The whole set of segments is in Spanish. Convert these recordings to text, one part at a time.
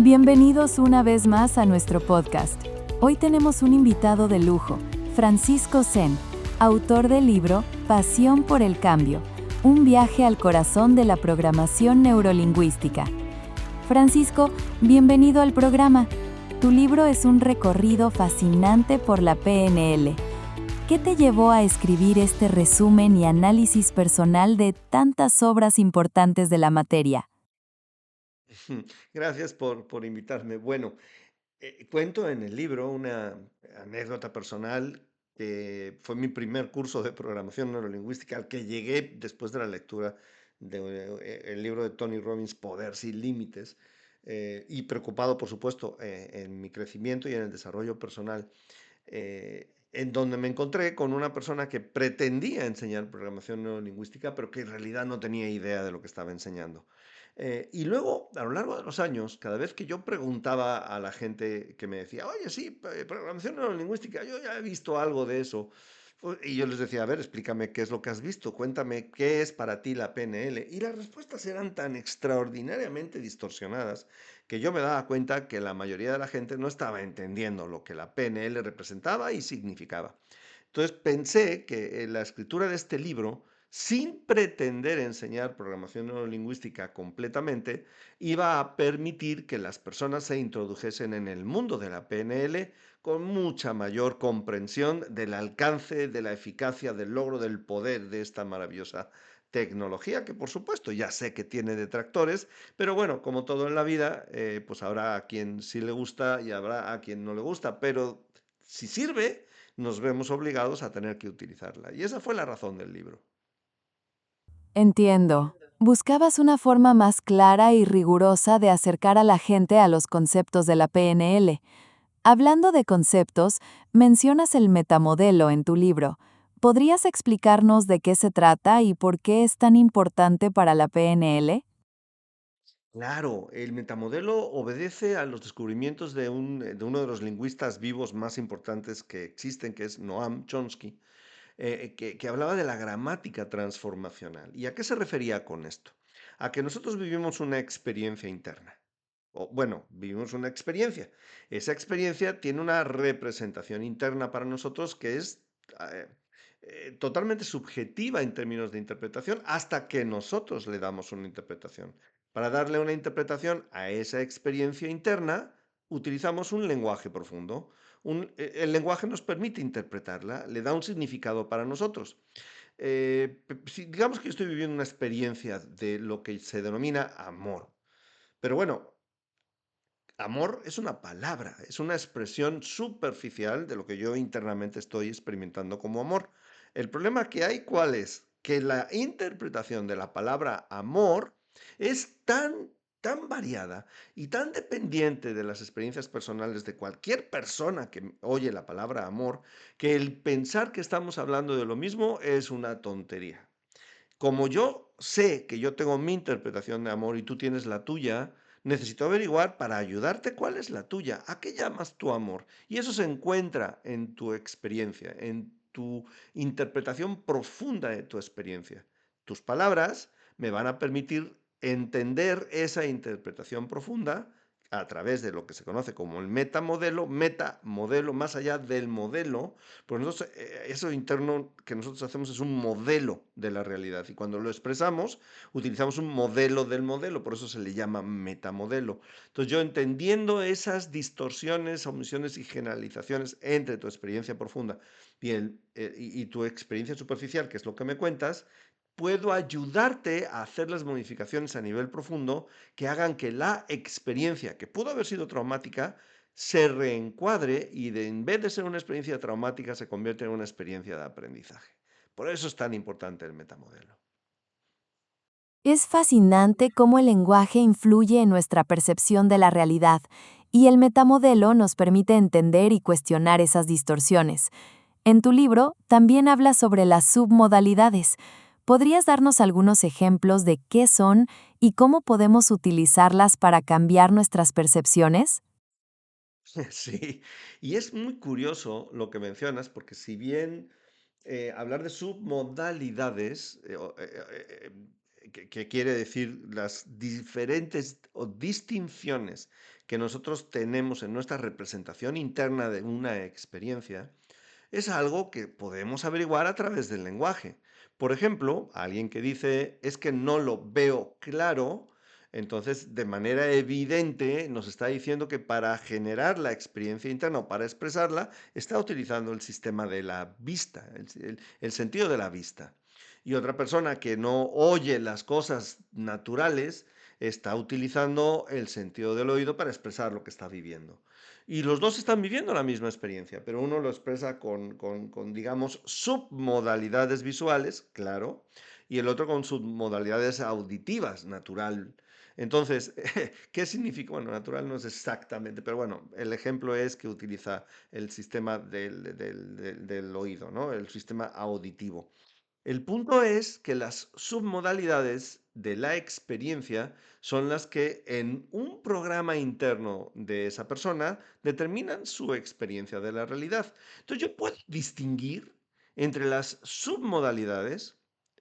Bienvenidos una vez más a nuestro podcast. Hoy tenemos un invitado de lujo, Francisco Zen, autor del libro Pasión por el Cambio, un viaje al corazón de la programación neurolingüística. Francisco, bienvenido al programa. Tu libro es un recorrido fascinante por la PNL. ¿Qué te llevó a escribir este resumen y análisis personal de tantas obras importantes de la materia? Gracias por invitarme. Bueno, cuento en el libro una anécdota personal que fue mi primer curso de programación neurolingüística al que llegué después de la lectura del libro de Tony Robbins, Poder sin Límites, y preocupado, por supuesto, en mi crecimiento y en el desarrollo personal, en donde me encontré con una persona que pretendía enseñar programación neurolingüística, pero que en realidad no tenía idea de lo que estaba enseñando. Y luego, a lo largo de los años, cada vez que yo preguntaba a la gente que me decía, oye, sí, programación neurolingüística, yo ya he visto algo de eso. Y yo les decía, a ver, explícame qué es lo que has visto, cuéntame qué es para ti la PNL. Y las respuestas eran tan extraordinariamente distorsionadas que yo me daba cuenta que la mayoría de la gente no estaba entendiendo lo que la PNL representaba y significaba. Entonces pensé que en la escritura de este libro, sin pretender enseñar programación neurolingüística completamente, iba a permitir que las personas se introdujesen en el mundo de la PNL con mucha mayor comprensión del alcance, de la eficacia, del logro, del poder de esta maravillosa tecnología, que por supuesto ya sé que tiene detractores, pero bueno, como todo en la vida, pues habrá a quien sí le gusta y habrá a quien no le gusta, pero si sirve, nos vemos obligados a tener que utilizarla. Y esa fue la razón del libro. Entiendo. Buscabas una forma más clara y rigurosa de acercar a la gente a los conceptos de la PNL. Hablando de conceptos, mencionas el metamodelo en tu libro. ¿Podrías explicarnos de qué se trata y por qué es tan importante para la PNL? Claro, el metamodelo obedece a los descubrimientos de uno de los lingüistas vivos más importantes que existen, que es Noam Chomsky, que hablaba de la gramática transformacional. ¿Y a qué se refería con esto? A que nosotros vivimos una experiencia interna. O, bueno, vivimos una experiencia. Esa experiencia tiene una representación interna para nosotros que es eh, totalmente subjetiva en términos de interpretación hasta que nosotros le damos una interpretación. Para darle una interpretación a esa experiencia interna, utilizamos un lenguaje profundo. El lenguaje nos permite interpretarla, le da un significado para nosotros. Si digamos que yo estoy viviendo una experiencia de lo que se denomina amor, pero bueno, amor es una palabra, es una expresión superficial de lo que yo internamente estoy experimentando como amor. El problema que hay, ¿cuál es? Que la interpretación de la palabra amor es tan variada y tan dependiente de las experiencias personales de cualquier persona que oye la palabra amor, que el pensar que estamos hablando de lo mismo es una tontería. Como yo sé que yo tengo mi interpretación de amor y tú tienes la tuya, necesito averiguar para ayudarte cuál es la tuya, a qué llamas tu amor. Y eso se encuentra en tu experiencia, en tu interpretación profunda de tu experiencia. Tus palabras me van a permitir entender esa interpretación profunda a través de lo que se conoce como el metamodelo, más allá del modelo, pues nosotros, eso interno que nosotros hacemos es un modelo de la realidad y cuando lo expresamos utilizamos un modelo del modelo, por eso se le llama metamodelo. Entonces yo entendiendo esas distorsiones, omisiones y generalizaciones entre tu experiencia profunda y tu experiencia superficial, que es lo que me cuentas, puedo ayudarte a hacer las modificaciones a nivel profundo que hagan que la experiencia, que pudo haber sido traumática, se reencuadre y en vez de ser una experiencia traumática se convierte en una experiencia de aprendizaje. Por eso es tan importante el metamodelo. Es fascinante cómo el lenguaje influye en nuestra percepción de la realidad, y el metamodelo nos permite entender y cuestionar esas distorsiones. En tu libro también hablas sobre las submodalidades. ¿Podrías darnos algunos ejemplos de qué son y cómo podemos utilizarlas para cambiar nuestras percepciones? Sí, y es muy curioso lo que mencionas, porque si bien hablar de submodalidades que quiere decir las diferentes o distinciones que nosotros tenemos en nuestra representación interna de una experiencia, es algo que podemos averiguar a través del lenguaje. Por ejemplo, alguien que dice es que no lo veo claro, entonces de manera evidente nos está diciendo que para generar la experiencia interna o para expresarla, está utilizando el sistema de la vista, el sentido de la vista. Y otra persona que no oye las cosas naturales está utilizando el sentido del oído para expresar lo que está viviendo. Y los dos están viviendo la misma experiencia, pero uno lo expresa con, digamos, submodalidades visuales, claro, y el otro con submodalidades auditivas, natural. Entonces, ¿qué significa? Bueno, natural no es exactamente, pero bueno, el ejemplo es que utiliza el sistema del oído, ¿no? El sistema auditivo. El punto es que las submodalidades de la experiencia son las que en un programa interno de esa persona determinan su experiencia de la realidad. Entonces yo puedo distinguir entre las submodalidades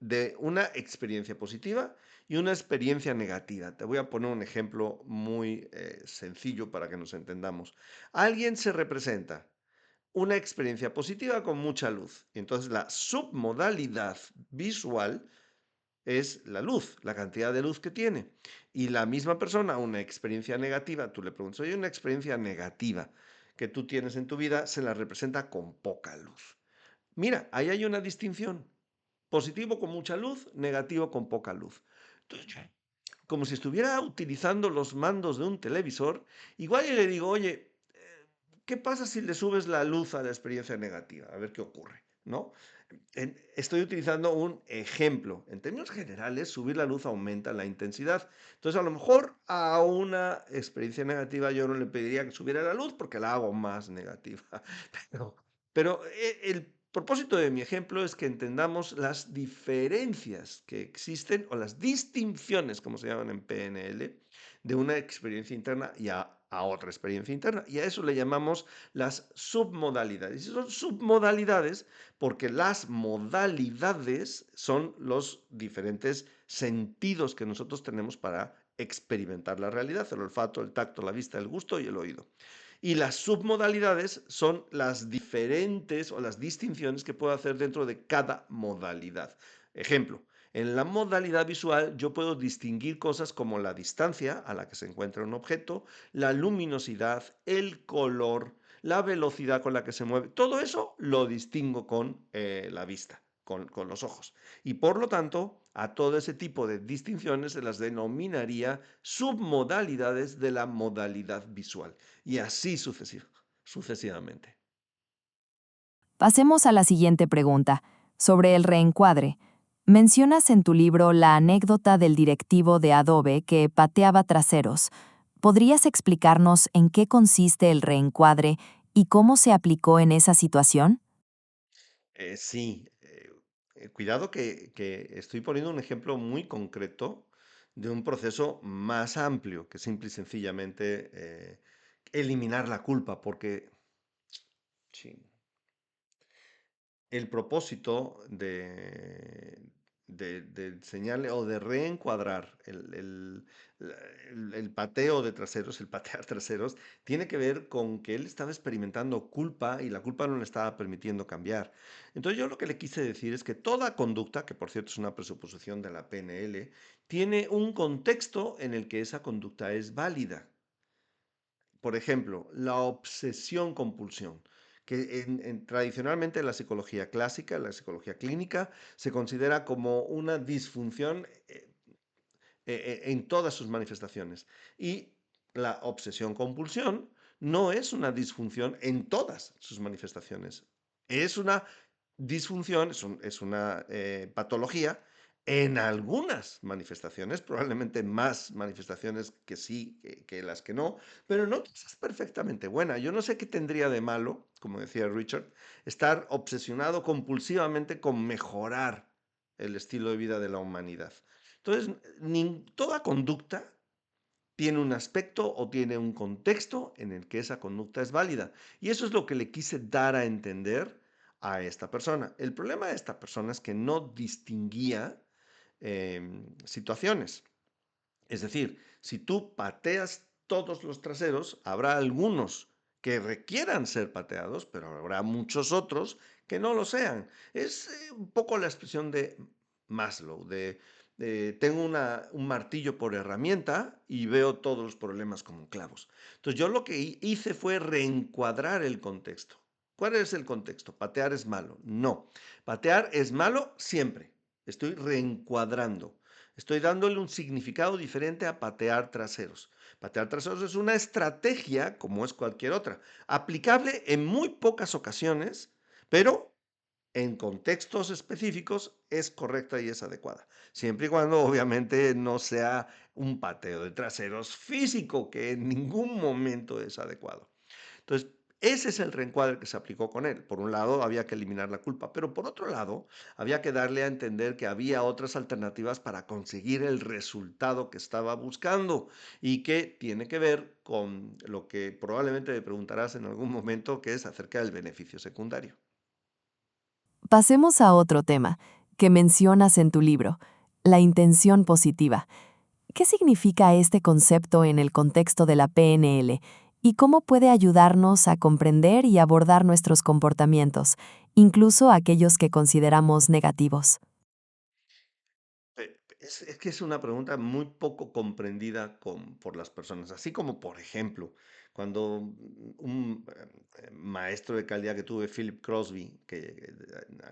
de una experiencia positiva y una experiencia negativa. Te voy a poner un ejemplo muy sencillo para que nos entendamos. Alguien se representa una experiencia positiva con mucha luz. Y entonces la submodalidad visual es la luz, la cantidad de luz que tiene. Y la misma persona, una experiencia negativa, tú le preguntas, oye, una experiencia negativa que tú tienes en tu vida, se la representa con poca luz. Mira, ahí hay una distinción. Positivo con mucha luz, negativo con poca luz. Entonces, como si estuviera utilizando los mandos de un televisor, igual yo le digo, oye, ¿qué pasa si le subes la luz a la experiencia negativa? A ver qué ocurre, ¿no? Estoy utilizando un ejemplo. En términos generales, subir la luz aumenta la intensidad. Entonces, a lo mejor a una experiencia negativa yo no le pediría que subiera la luz porque la hago más negativa. Pero, pero el propósito de mi ejemplo es que entendamos las diferencias que existen o las distinciones, como se llaman en PNL, de una experiencia interna y a otra experiencia interna. Y a eso le llamamos las submodalidades. Y son submodalidades porque las modalidades son los diferentes sentidos que nosotros tenemos para experimentar la realidad: el olfato, el tacto, la vista, el gusto y el oído. Y las submodalidades son las diferentes o las distinciones que puedo hacer dentro de cada modalidad. Ejemplo, en la modalidad visual yo puedo distinguir cosas como la distancia a la que se encuentra un objeto, la luminosidad, el color, la velocidad con la que se mueve. Todo eso lo distingo con la vista, con los ojos. Y por lo tanto, a todo ese tipo de distinciones se las denominaría submodalidades de la modalidad visual. Y así sucesivamente. Pasemos a la siguiente pregunta, sobre el reencuadre. Mencionas en tu libro la anécdota del directivo de Adobe que pateaba traseros. ¿Podrías explicarnos en qué consiste el reencuadre y cómo se aplicó en esa situación? Sí, cuidado que estoy poniendo un ejemplo muy concreto de un proceso más amplio que simple y sencillamente eliminar la culpa, porque sí, el propósito de enseñarle o de reencuadrar el pateo de traseros, el patear traseros, tiene que ver con que él estaba experimentando culpa y la culpa no le estaba permitiendo cambiar. Entonces yo lo que le quise decir es que toda conducta, que por cierto es una presuposición de la PNL, tiene un contexto en el que esa conducta es válida. Por ejemplo, la obsesión-compulsión, que tradicionalmente en la psicología clásica, en la psicología clínica, se considera como una disfunción en todas sus manifestaciones. Y la obsesión-compulsión no es una disfunción en todas sus manifestaciones. Es una disfunción, es una patología en algunas manifestaciones, probablemente más manifestaciones que sí que las que no, pero no todas es perfectamente buena. Yo no sé qué tendría de malo, como decía Richard, estar obsesionado compulsivamente con mejorar el estilo de vida de la humanidad. Entonces, toda conducta tiene un aspecto o tiene un contexto en el que esa conducta es válida. Y eso es lo que le quise dar a entender a esta persona. El problema de esta persona es que no distinguía situaciones. Es decir, si tú pateas todos los traseros, habrá algunos que requieran ser pateados, pero habrá muchos otros que no lo sean. Es un poco la expresión de Maslow, de tengo un martillo por herramienta y veo todos los problemas como clavos. Entonces yo lo que hice fue reencuadrar el contexto. ¿Cuál es el contexto? ¿Patear es malo? No. Patear es malo siempre. Estoy reencuadrando. Estoy dándole un significado diferente a patear traseros. Patear traseros es una estrategia, como es cualquier otra, aplicable en muy pocas ocasiones, pero en contextos específicos es correcta y es adecuada. Siempre y cuando, obviamente, no sea un pateo de traseros físico, que en ningún momento es adecuado. Entonces, ese es el reencuadre que se aplicó con él. Por un lado, había que eliminar la culpa, pero por otro lado, había que darle a entender que había otras alternativas para conseguir el resultado que estaba buscando y que tiene que ver con lo que probablemente me preguntarás en algún momento, que es acerca del beneficio secundario. Pasemos a otro tema que mencionas en tu libro, la intención positiva. ¿Qué significa este concepto en el contexto de la PNL y cómo puede ayudarnos a comprender y abordar nuestros comportamientos, incluso aquellos que consideramos negativos? Es que es una pregunta muy poco comprendida por las personas. Así como, por ejemplo, cuando un maestro de calidad que tuve, Philip Crosby, que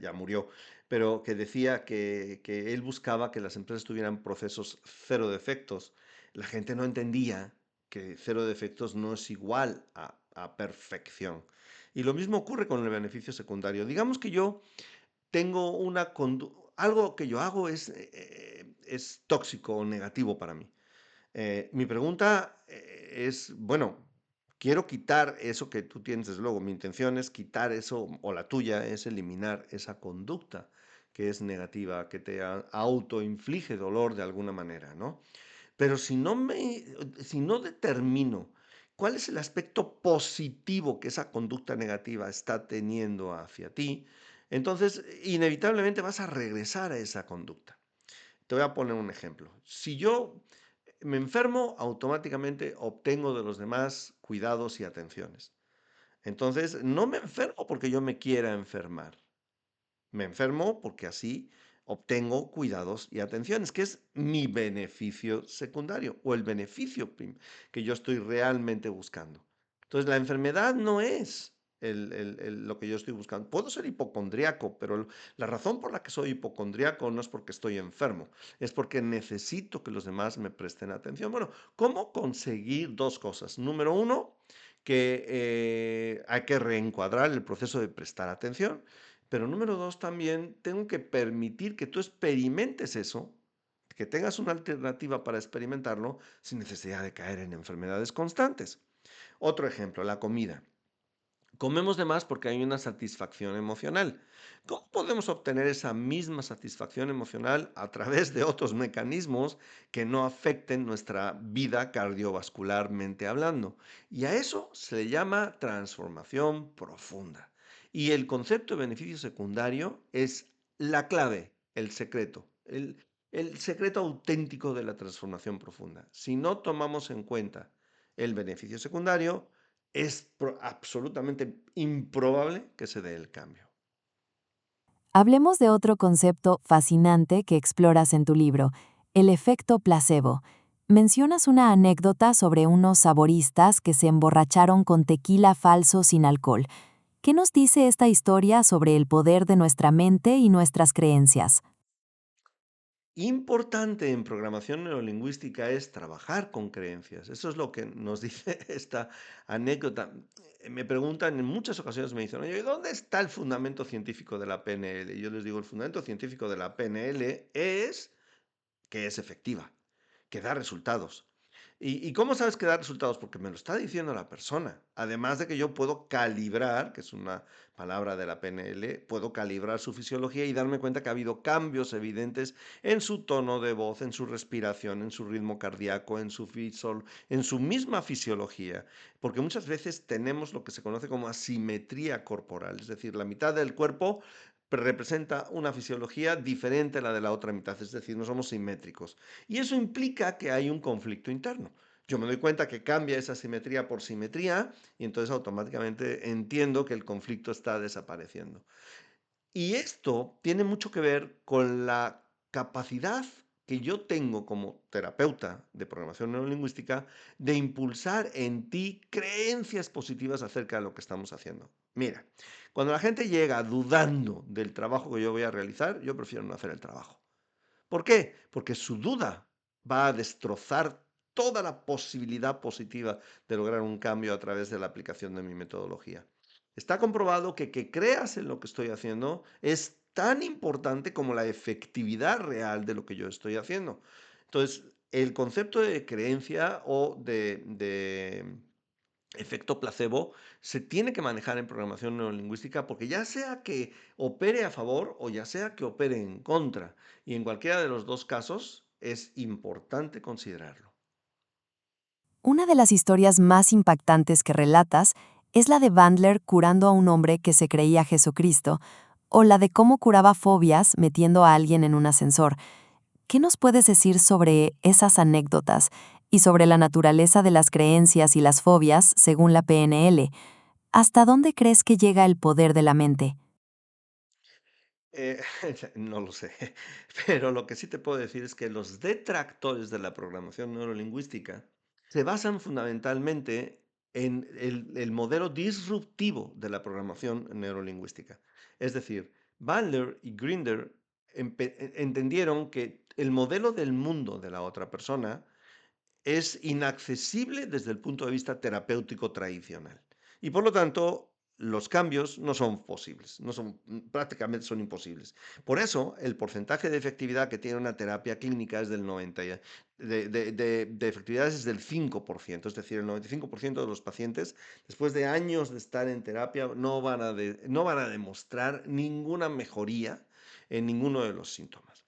ya murió, pero que decía que él buscaba que las empresas tuvieran procesos cero defectos. La gente no entendía que cero defectos no es igual a perfección. Y lo mismo ocurre con el beneficio secundario. Digamos que yo tengo algo que yo hago es tóxico o negativo para mí. Mi pregunta es, bueno, quiero quitar eso que tú tienes, desde luego, mi intención es quitar eso, o la tuya es eliminar esa conducta que es negativa, que te autoinflige dolor de alguna manera, ¿no? Pero si no determino cuál es el aspecto positivo que esa conducta negativa está teniendo hacia ti, entonces inevitablemente vas a regresar a esa conducta. Te voy a poner un ejemplo. Si yo me enfermo, automáticamente obtengo de los demás cuidados y atenciones. Entonces, no me enfermo porque yo me quiera enfermar. Me enfermo porque así obtengo cuidados y atenciones, que es mi beneficio secundario o el beneficio que yo estoy realmente buscando. Entonces, la enfermedad no es lo que yo estoy buscando. Puedo ser hipocondriaco, pero la razón por la que soy hipocondriaco no es porque estoy enfermo, es porque necesito que los demás me presten atención. Bueno, ¿cómo conseguir dos cosas? Número uno, que hay que reencuadrar el proceso de prestar atención. Pero número dos, también tengo que permitir que tú experimentes eso, que tengas una alternativa para experimentarlo sin necesidad de caer en enfermedades constantes. Otro ejemplo, la comida. Comemos de más porque hay una satisfacción emocional. ¿Cómo podemos obtener esa misma satisfacción emocional a través de otros mecanismos que no afecten nuestra vida cardiovascularmente hablando? Y a eso se le llama transformación profunda. Y el concepto de beneficio secundario es la clave, el secreto, el secreto auténtico de la transformación profunda. Si no tomamos en cuenta el beneficio secundario, es absolutamente improbable que se dé el cambio. Hablemos de otro concepto fascinante que exploras en tu libro, el efecto placebo. Mencionas una anécdota sobre unos saboristas que se emborracharon con tequila falso sin alcohol. ¿Qué nos dice esta historia sobre el poder de nuestra mente y nuestras creencias? Importante en programación neurolingüística es trabajar con creencias. Eso es lo que nos dice esta anécdota. Me preguntan en muchas ocasiones, me dicen, oye, ¿dónde está el fundamento científico de la PNL? Y yo les digo, el fundamento científico de la PNL es que es efectiva, que da resultados. ¿Y cómo sabes que da resultados? Porque me lo está diciendo la persona. Además de que yo puedo calibrar, que es una palabra de la PNL, puedo calibrar su fisiología y darme cuenta que ha habido cambios evidentes en su tono de voz, en su respiración, en su ritmo cardíaco, en su misma fisiología. Porque muchas veces tenemos lo que se conoce como asimetría corporal, es decir, la mitad del cuerpo representa una fisiología diferente a la de la otra mitad, es decir, no somos simétricos. Y eso implica que hay un conflicto interno. Yo me doy cuenta que cambia esa simetría por simetría y entonces automáticamente entiendo que el conflicto está desapareciendo. Y esto tiene mucho que ver con la capacidad que yo tengo como terapeuta de programación neurolingüística de impulsar en ti creencias positivas acerca de lo que estamos haciendo. Mira, cuando la gente llega dudando del trabajo que yo voy a realizar, yo prefiero no hacer el trabajo. ¿Por qué? Porque su duda va a destrozar toda la posibilidad positiva de lograr un cambio a través de la aplicación de mi metodología. Está comprobado que creas en lo que estoy haciendo es tan importante como la efectividad real de lo que yo estoy haciendo. Entonces, el concepto de creencia o de efecto placebo se tiene que manejar en programación neurolingüística porque ya sea que opere a favor o ya sea que opere en contra, y en cualquiera de los dos casos es importante considerarlo. Una de las historias más impactantes que relatas es la de Bandler curando a un hombre que se creía Jesucristo, o la de cómo curaba fobias metiendo a alguien en un ascensor. ¿Qué nos puedes decir sobre esas anécdotas y sobre la naturaleza de las creencias y las fobias según la PNL? ¿Hasta dónde crees que llega el poder de la mente? Eh, no lo sé, pero lo que sí te puedo decir es que los detractores de la programación neurolingüística se basan fundamentalmente en el modelo disruptivo de la programación neurolingüística. Es decir, Bandler y Grinder entendieron que el modelo del mundo de la otra persona es inaccesible desde el punto de vista terapéutico tradicional. Y por lo tanto, los cambios no son posibles, prácticamente son imposibles. Por eso, el porcentaje de efectividad que tiene una terapia clínica es del 90, de efectividad es del 5%, es decir, el 95% de los pacientes, después de años de estar en terapia, no van a demostrar ninguna mejoría en ninguno de los síntomas.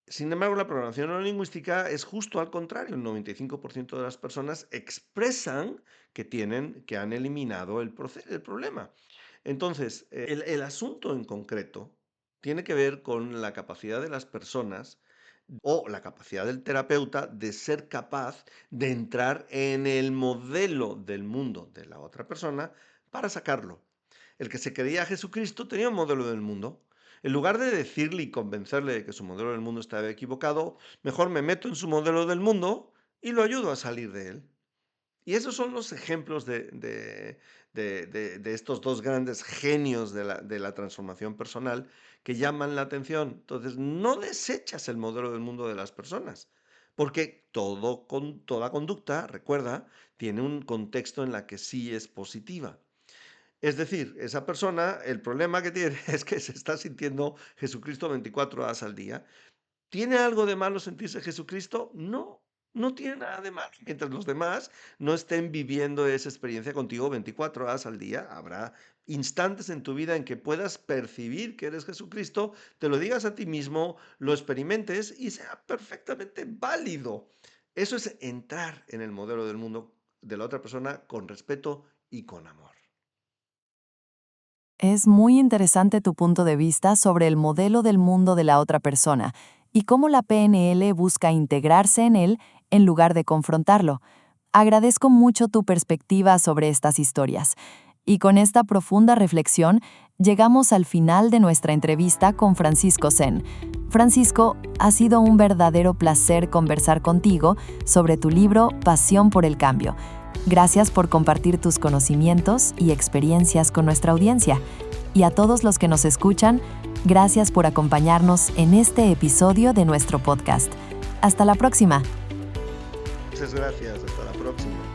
Sin embargo, la programación neurolingüística es justo al contrario. El 95% de las personas expresan que han eliminado el problema. Entonces, el asunto en concreto tiene que ver con la capacidad de las personas o la capacidad del terapeuta de ser capaz de entrar en el modelo del mundo de la otra persona para sacarlo. El que se creía a Jesucristo tenía un modelo del mundo. En lugar de decirle y convencerle de que su modelo del mundo estaba equivocado, mejor me meto en su modelo del mundo y lo ayudo a salir de él. Y esos son los ejemplos de estos dos grandes genios de la transformación personal que llaman la atención. Entonces, no desechas el modelo del mundo de las personas, porque toda conducta, recuerda, tiene un contexto en la que sí es positiva. Es decir, esa persona, el problema que tiene es que se está sintiendo Jesucristo 24 horas al día. ¿Tiene algo de malo sentirse Jesucristo? No, no tiene nada de malo. Mientras los demás no estén viviendo esa experiencia contigo 24 horas al día, habrá instantes en tu vida en que puedas percibir que eres Jesucristo, te lo digas a ti mismo, lo experimentes y sea perfectamente válido. Eso es entrar en el modelo del mundo de la otra persona con respeto y con amor. Es muy interesante tu punto de vista sobre el modelo del mundo de la otra persona y cómo la PNL busca integrarse en él en lugar de confrontarlo. Agradezco mucho tu perspectiva sobre estas historias. Y con esta profunda reflexión, llegamos al final de nuestra entrevista con Francisco Sen. Francisco, ha sido un verdadero placer conversar contigo sobre tu libro Pasión por el Cambio. Gracias por compartir tus conocimientos y experiencias con nuestra audiencia. Y a todos los que nos escuchan, gracias por acompañarnos en este episodio de nuestro podcast. Hasta la próxima. Muchas gracias. Hasta la próxima.